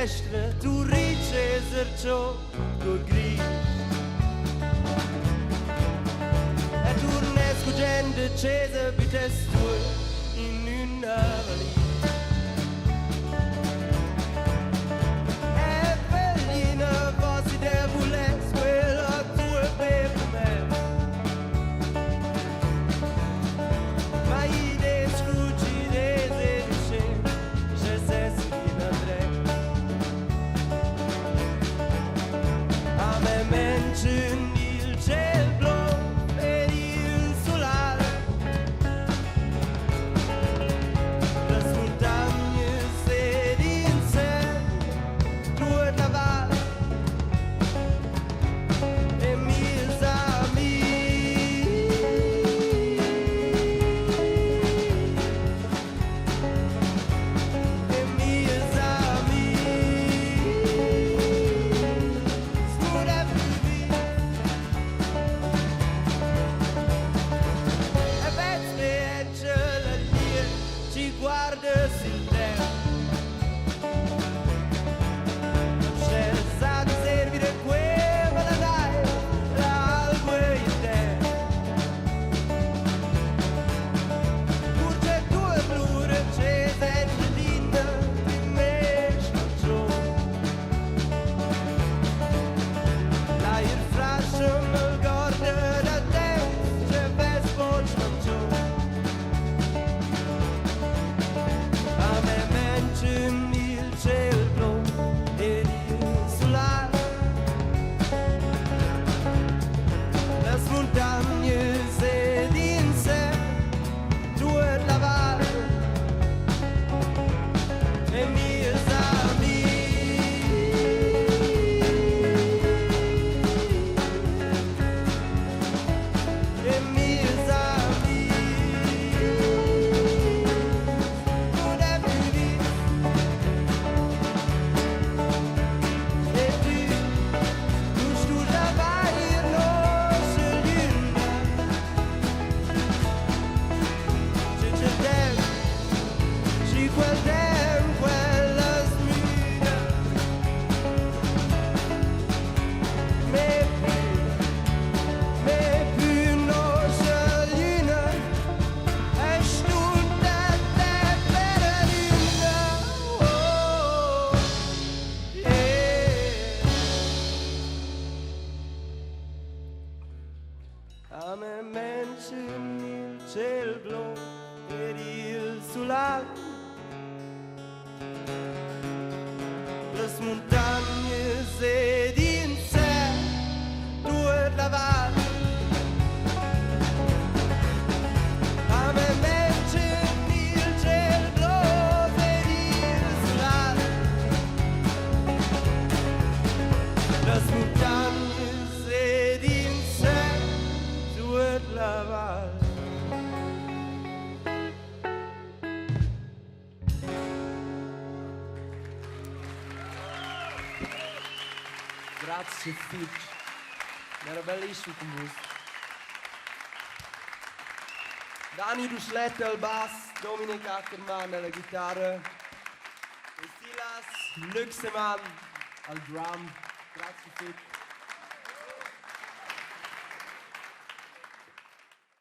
finestre, tu riceser ciò, tu grigi. E turnesco gente accesa, bittesto in una valigia. E bellina, fossi debole, quella tua per me. Ma idee sfuggite se c'è sesso in Andrea. A me mention il cielo blu e il solare. Le montagne se d'inse, tu e la valle e mis amici. E mis amici. Scusa più e veste e ce la lia, ci guarda sul tempo. C'è sa di servire quella da dai, l'algo e il tempo. Pur c'è due blure, c'è sempre linda, di me giù. La il flascio me guarda da te, c'è vespo giù. A me mention il cielo blu e il solare. Le montagne se d'inse, tu e la valle e mis amici. E mis amici. Non è più lì. E tu scusa vai non se luna. C'è tempo, c'è quel tempo, quella smida. Me più non se luna. E stunde te per luna. Oh, yeah. A me mention il cielo blu ed il solare. Le montagne se d'inse, tu e la valle. A me mention il cielo blu ed il solare. Le montagne se d'inse, tu e la valle. Grazie Fitch, era bellissimo con voi. Dani Rusletta al bass, Dominik Ackermann alla chitarra e Silas Luxemann al drum. Grazie Fitch.